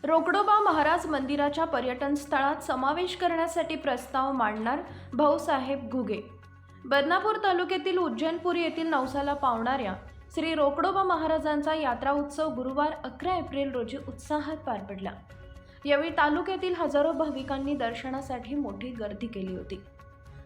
रोकडोबा महाराज मंदिराच्या पर्यटन स्थळात समावेश करण्यासाठी प्रस्ताव मांडणार भाऊसाहेब घुगे। बदनापूर तालुक्यातील उज्जैनपुरी येथील नवसाला पावणाऱ्या श्री रोकडोबा महाराजांचा यात्रा उत्सव गुरुवार 11 एप्रिल रोजी उत्साहात पार पडला। यावेळी तालुक्यातील हजारो भाविकांनी दर्शनासाठी मोठी गर्दी केली होती।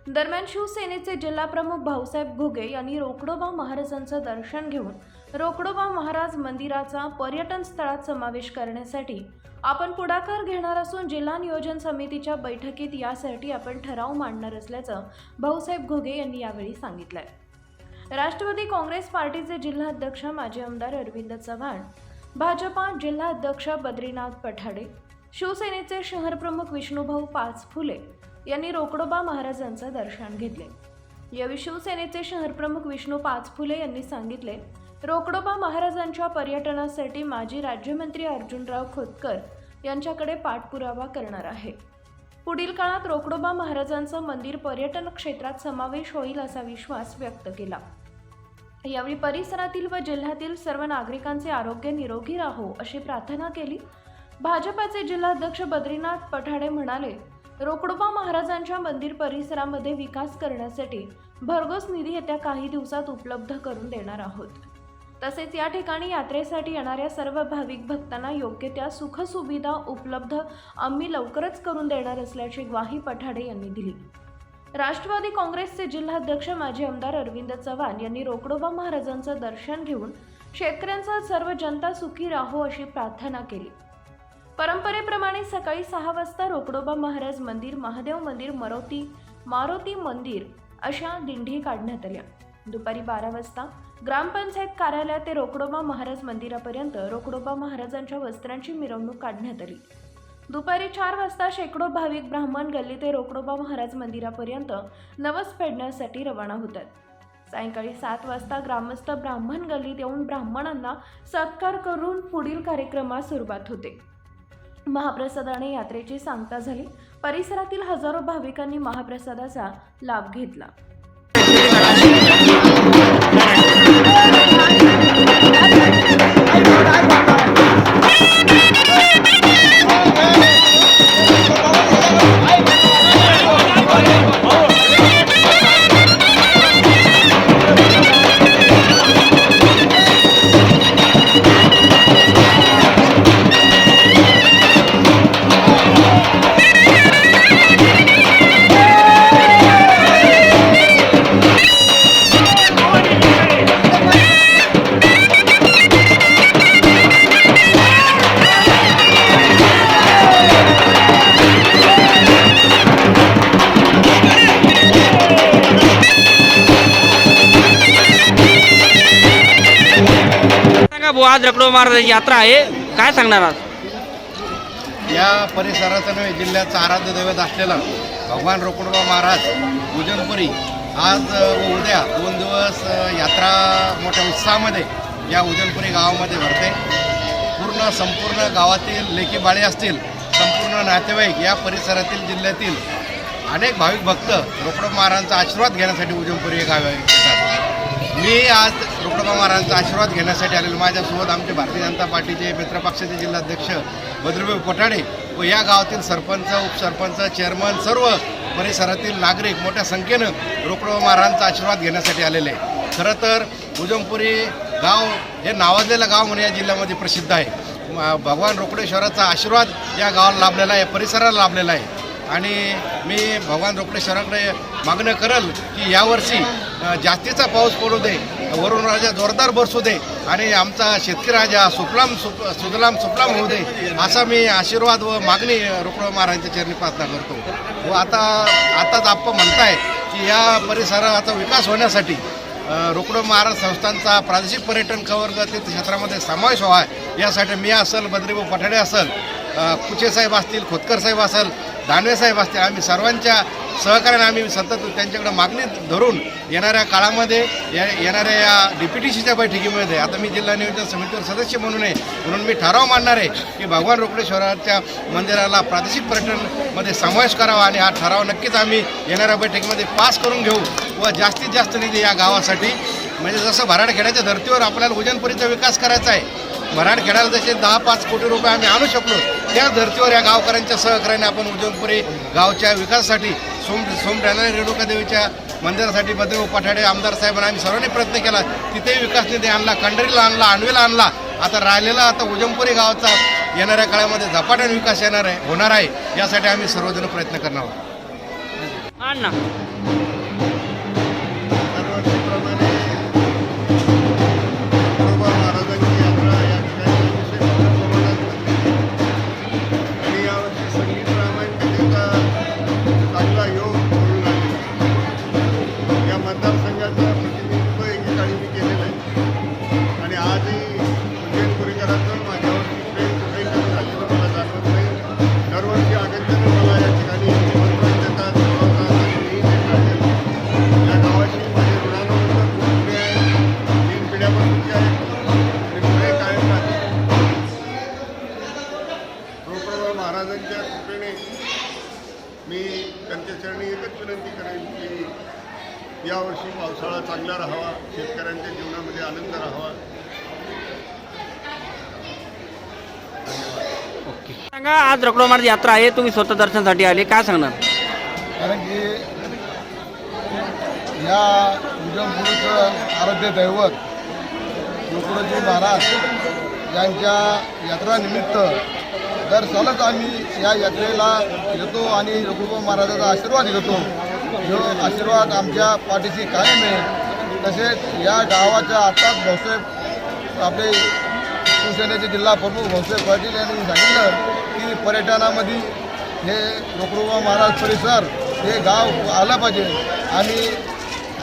दरम्यान शिवसेनेचे जिल्हाप्रमुख भाऊसाहेब घुगे यांनी रोकडोबा महाराजांचं दर्शन घेऊन रोकडोबा महाराज मंदिराचा पर्यटन स्थळात समावेश करण्यासाठी आपण पुढाकार घेणार असून जिल्हा नियोजन समितीच्या बैठकीत यासाठी आपण ठराव मांडणार असल्याचं भाऊसाहेब घुगे यांनी यावेळी सांगितलंय। राष्ट्रवादी काँग्रेस पार्टीचे जिल्हाध्यक्ष माजी आमदार अरविंद चव्हाण, भाजपा जिल्हाध्यक्ष बद्रीनाथ पठाडे, शिवसेनेचे शहरप्रमुख विष्णुभाऊ पाचफुले यांनी रोकडोबा महाराजांचं दर्शन घेतले। यावेळी शिवसेनेचे शहरप्रमुख विष्णू पाचफुले यांनी सांगितले, रोकडोबा महाराजांच्या पर्यटनासाठी माजी राज्यमंत्री अर्जुनराव खोतकर यांच्याकडे पाठपुरावा करणार आहे। पुढील काळात रोकडोबा महाराजांचं मंदिर पर्यटन क्षेत्रात समावेश होईल असा विश्वास व्यक्त केला। यावेळी परिसरातील व जिल्ह्यातील सर्व नागरिकांचे आरोग्य निरोगी राहो अशी प्रार्थना केली। भाजपाचे जिल्हाध्यक्ष बद्रीनाथ पठाडे म्हणाले, रोकडोबा महाराजांच्या मंदिर परिसरामध्ये विकास करण्यासाठी भरघोस निधी येत्या काही दिवसात उपलब्ध करून देणार आहोत। तसेच या ठिकाणी यात्रेसाठी येणाऱ्या सर्व भाविक भक्तांना योग्य त्या सुखसुविधा उपलब्ध आम्ही लवकरच करून देणार असल्याची ग्वाही पठाडे यांनी दिली। राष्ट्रवादी काँग्रेसचे जिल्हाध्यक्ष माजी आमदार अरविंद चव्हाण यांनी रोकडोबा महाराजांचं दर्शन घेऊन शेतकऱ्यांचा सर्व जनता सुखी राहो अशी प्रार्थना केली। परंपरेप्रमाणे सकाळी 6 वाजता रोकडोबा महाराज मंदिर, महादेव मंदिर, मारुती मंदिर अशा दिंडी काढण्यात आल्या। दुपारी 12 वाजता ग्रामपंचायत कार्यालय ते रोकडोबा महाराज मंदिरापर्यंत रोकडोबा महाराजांच्या वस्त्रांची मिरवणूक काढण्यात आली। दुपारी 4 वाजता शेकडो भाविक ब्राह्मण गल्ली ते रोकडोबा महाराज मंदिरापर्यंत नवस फेडण्यासाठी रवाना होतात। सायंकाळी 7 वाजता ग्रामस्थ ब्राह्मण गल्लीत येऊन ब्राह्मणांना सत्कार करून पुढील कार्यक्रमास सुरुवात होते। महाप्रसादाने यात्रेची सांगता झाली। परिसरातील हजारो भाविकांनी महाप्रसादाचा लाभ घेतला। आज रोकडोबा महाराजांची यात्रा आहे, काय सांगणार आज? या परिसराचं नव्हे जिल्ह्याचं आराध्य दैवत असलेला भगवान रोकडोबा महाराज उज्जैनपुरी आज व उद्या 2 दिवस यात्रा मोठ्या उत्साहामध्ये या उज्जैनपुरी गावामध्ये भरते। संपूर्ण गावातील लेकी बाळे असतील, संपूर्ण नातेवाईक या परिसरातील जिल्ह्यातील अनेक भाविक भक्त रोकडोबा महाराजांचा आशीर्वाद घेण्यासाठी उज्जैनपुरी हे गाव येतात। मी आज रोकडोबा महाराजांचा आशीर्वाद घेण्यासाठी आलेलो। माझ्यासोबत आमचे भारतीय जनता पार्टीचे मित्रपक्षाचे जिल्हाध्यक्ष बद्रीभाऊ पठाडे व या गावातील सरपंच, उपसरपंच, चेअरमन, सर्व परिसरातील नागरिक मोठ्या संख्येनं रोकडोबा महाराजांचा आशीर्वाद घेण्यासाठी आलेले आहे। खरं तर उज्जैनपुरी गाव हे नावाजलेलं गाव म्हणून या जिल्ह्यामध्ये प्रसिद्ध आहे। भगवान रोकडेश्वराचा आशीर्वाद या गावाला लाभलेला आहे, या परिसराला लाभलेला आहे। आणि मी भगवान रोकडेश्वराकडे मागणं करेल की यावर्षी जास्तीचा पाऊस पडू दे, वरुण राजा जोरदार बरसू दे आणि आमचा शेतकरी राजा सुजलाम सुफलाम होऊ दे, असा मी आशीर्वाद व मागणी रोकडोबा महाराजांच्या चरणी प्रार्थना करतो। व आताच आपण म्हणताय की या परिसराचा विकास होण्यासाठी रोकडोबा महाराज संस्थांचा प्रादेशिक पर्यटन कव्हर क्षेत्रामध्ये समावेश व्हावा, यासाठी मी असेल, बद्रीभाऊ पठाडे असेल, कुचेसाहेब असतील, खोतकर साहेब असेल, दानवे साहेब असतील, आम्ही सर्वांच्या सहकार्याने आम्ही सतत त्यांच्याकडे मागणी धरून येणाऱ्या काळामध्ये येणाऱ्या या DPTCच्या बैठकीमध्ये आता मी जिल्हा नियोजन समितीवर सदस्य म्हणून मी ठराव मांडणार आहे की भगवान रोकडेश्वराच्या मंदिराला प्रादेशिक पर्यटनमध्ये समावेश करावा आणि हा ठराव नक्कीच आम्ही येणाऱ्या बैठकीमध्ये पास करून घेऊ व जास्तीत जास्त निधी या गावासाठी, म्हणजे जसं भराडखेड्याच्या धर्तीवर आपल्याला उज्जैनपुरीचा विकास करायचा आहे, भराडखेड्याला जसे 10-5 कोटी रुपये आम्ही आणू शकलो त्या धर्तीवर या गावकऱ्यांच्या सहकार्याने आपण उज्जैनपुरी गावच्या विकासासाठी सोमराजाने रेणुका देवीच्या मंदिरासाठी बद्रीभाऊ पठाडे आमदार साहेबांना आम्ही सर्वांनी प्रयत्न केला. तिथेही विकास निधी आणला, कंडरीला आणला, आणवेला आणला. आता राहिलेला उज्जैनपुरी गावाचा येणाऱ्या काळामध्ये झपाट्याने विकास होणार आहे. यासाठी आम्ही सर्वजण प्रयत्न करणार आहोत. अण्णा दरवर्षीप्रमाणे तुकोबा महाराजांची यात्रा या ठिकाणी अतिशय मोठ्या प्रमाणात भरली आणि यावर्षी संगीत रामायण कथेचा चांगला योग घडून आले. या मतदारसंघाचं प्रतिनिधित्व एकेकाळी मी केलेलं आहे आणि आजही उज्जैनपुरीकरांचं माझ्यावरती प्रेम कुठेही कमी झालेलं मला जाणवत नाही. दरवर्षी आगंतुक मला या ठिकाणी निमंत्रण देतात, बोलवतात आणि मीही ते टाळेल. या गावाशी माझे ऋणानुबंध खूप पुढे आहे. 3 पिढ्यापासूनचे आहेत आणि पुढे कायम राहतील. तुकोबा महाराजांच्या कृपेने मी त्यांच्या चरणी एकच विनंती करेन की यावर्षी पावसाळा चांगला राहावा, शेतकऱ्यांच्या जीवनामध्ये आनंद राहावा. सांगा, आज रकडो महाराज यात्रा आहे, तुम्ही स्वतः दर्शनासाठी आले, काय सांगणार? कारण की या उज्जैनपुरीचं आराध्य दैवत रोकडोजी महाराज यांच्या यात्रानिमित्त दर सालच आम्ही या यात्रेला येतो आणि रोकडोबा महाराजाचा आशीर्वाद घेतो. जो आशीर्वाद आमच्या पाठीशी कायम आहे. तसेच या गावाच्या आताच भाऊसाहेब आपले शिवसेनेचे जिल्हा प्रमुख भाऊसाहेब पाटील यांनी सांगितलं की पर्यटनामध्ये हे रोकडोबा महाराज परिसर हे गाव आलं पाहिजे आणि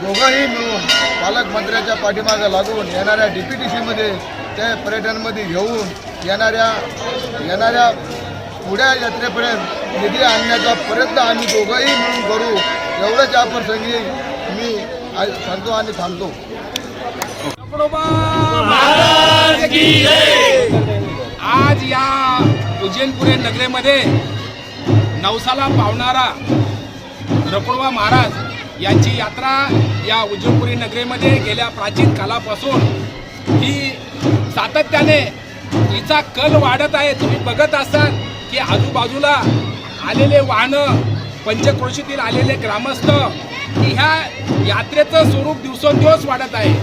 दोघंही मिळून पालकमंत्र्याच्या पाठीमागे लागून येणाऱ्या DPTCमध्ये त्या पर्यटनमध्ये घेऊन येणाऱ्या पुढ्या यात्रेपर्यंत निधी आणण्याचा प्रयत्न आम्ही दोघंही मिळून करू. एवढंच या प्रसंगी मी सांगतो आणि थांबतो. आज या उज्जैनपुरी नगरीमध्ये नवसाला पावणारा रोकडोबा महाराज यांची यात्रा या उज्जैनपुरी नगरीमध्ये गेल्या प्राचीन कालापासून ही सातत्याने हिचा कल वाढत आहे. तुम्ही बघत असाल की आजूबाजूला आलेले वाहनं, पंचक्रोशीतील आलेले ग्रामस्थ, की ह्या यात्रेचं स्वरूप दिवसेंदिवस वाढत आहे.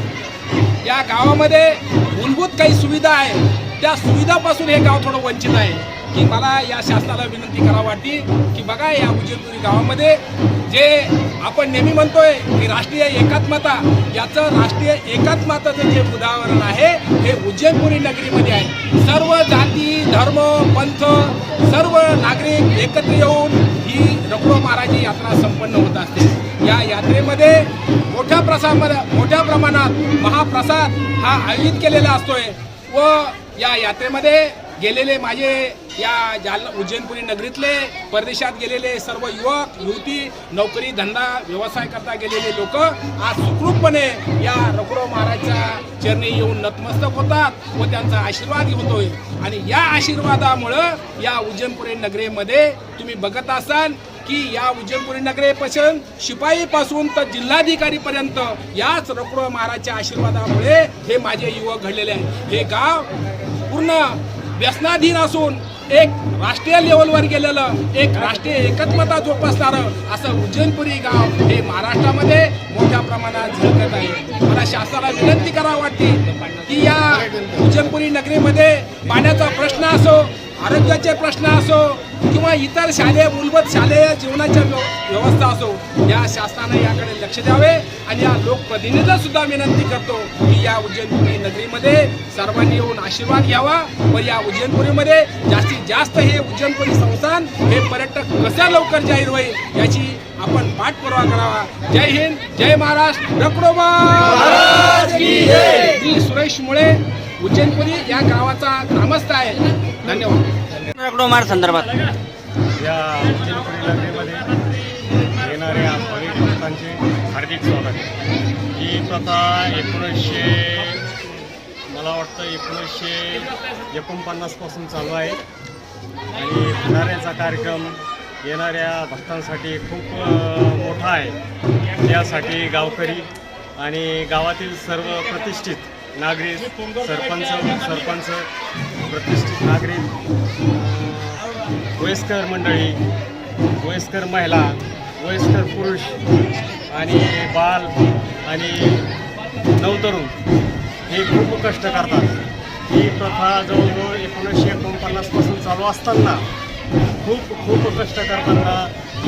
या गावामध्ये मूलभूत काही सुविधा आहे, त्या सुविधापासून हे गाव थोडं वंचित आहे. की मला या शासनाला विनंती करावी वाटते की बघा, या उज्जैनपुरी गावामध्ये जे आपण नेहमी म्हणतोय की राष्ट्रीय एकात्मता, याचं राष्ट्रीय एकात्मताचं जे उदाहरण आहे हे उज्जैनपुरी नगरीमध्ये आहे. सर्व जाती, धर्म, पंथ, सर्व नागरिक एकत्र येऊन ही रोकडो महाराजी यात्रा संपन्न होत असते. या यात्रेमध्ये मोठ्या प्रमाणात महाप्रसाद हा आयोजित केलेला असतोय व या यात्रेमध्ये गेलेले माझे या उज्जैनपुरी नगरीतले, परदेशात गेलेले सर्व युवक युवती, नोकरी धंदा व्यवसाय करता गेलेले लोक आज सुखरूपपणे या रोकडो महाराजच्या चरणी येऊन नतमस्तक होतात व त्यांचा आशीर्वाद होतोय. आणि या आशीर्वादामुळं या उज्जैनपुरी नगरीमध्ये तुम्ही बघत असाल की या उज्जैनपुरी नगरीपासून शिपाईपासून तर जिल्हाधिकारीपर्यंत याच रोकडो महाराजच्या आशीर्वादामुळे हे माझे युवक घडलेले आहेत. हे गाव पूर्ण व्यसनाधीन असून एक राष्ट्रीय लेवलवर गेलेलं, एक राष्ट्रीय एकात्मता जोपासणारं असं उज्जैनपुरी गाव हे महाराष्ट्रामध्ये मोठ्या प्रमाणात झळकत आहे. मला शासनाला विनंती करावी वाटते की या उज्जैनपुरी नगरीमध्ये पाण्याचा प्रश्न असो, आरोग्याचे प्रश्न असो किंवा इतर मूलभूत शालेय जीवनाच्या व्यवस्था असो, या शासनाने याकडे लक्ष द्यावे. आणि या लोकप्रतिनिधींना सुद्धा विनंती करतो की या उज्जैनपुरी नगरीमध्ये सर्वांनी येऊन आशीर्वाद घ्यावा व या उज्जैनपुरीमध्ये जास्तीत जास्त हे उज्जैनपुरी संस्थान हे पर्यटक कसा लवकर जाहीर होईल याची आपण पाठपुरावा करावा. जय हिंद, जय महाराष्ट्र. रोकडोबा महाराज की जय. मी सुरेश मुळे, उज्जैनपुरी या गावाचा ग्रामस्थ आहे. धन्यवाद. रकडो महाराज संदर्भात या उज्जैनपुरी नगरीमध्ये येणाऱ्या भाविक भक्तांचे हार्दिक स्वागत. ही प्रथा 1949 पासून चालू आहे आणि भंडाऱ्याचा कार्यक्रम येणाऱ्या भक्तांसाठी खूप मोठा आहे. यासाठी गावकरी आणि गावातील सर्व प्रतिष्ठित नागरिक, सरपंच, प्रतिष्ठित नागरिक, वयस्कर मंडळी, वयस्कर महिला, वयस्कर पुरुष आणि बाल आणि नवतरुण हे खूप कष्ट करतात. ही प्रथा जवळजवळ 1949 पासून चालू असताना खूप कष्ट करताना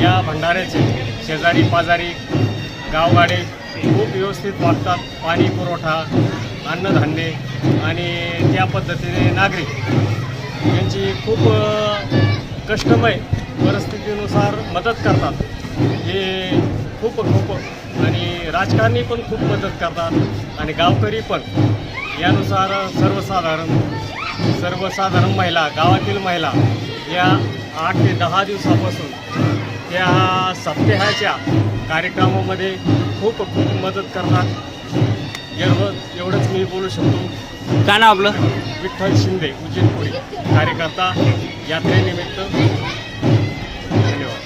या भंडाऱ्याचे शेजारी पाजारी गावगाडे खूप व्यवस्थित वागतात. पाणी पुरवठा, अन्नधान्य आणि त्या पद्धतीने नागरिक यांची खूप कष्टमय परिस्थितीनुसार मदत करतात. हे खूप आणि राजकारणी पण खूप मदत करतात आणि गावकरी पण. यानुसार सर्वसाधारण महिला, गावातील महिला या 8 ते 10 दिवसापासून त्या सप्ताहाच्या कार्यक्रमामध्ये खूप मदत करतात. एवढंच मी बोलू शकतो. काय नाव आपलं? विठ्ठल शिंदे, उज्जैनपुरी, कार्यकर्ता, यात्रेनिमित्त. धन्यवाद.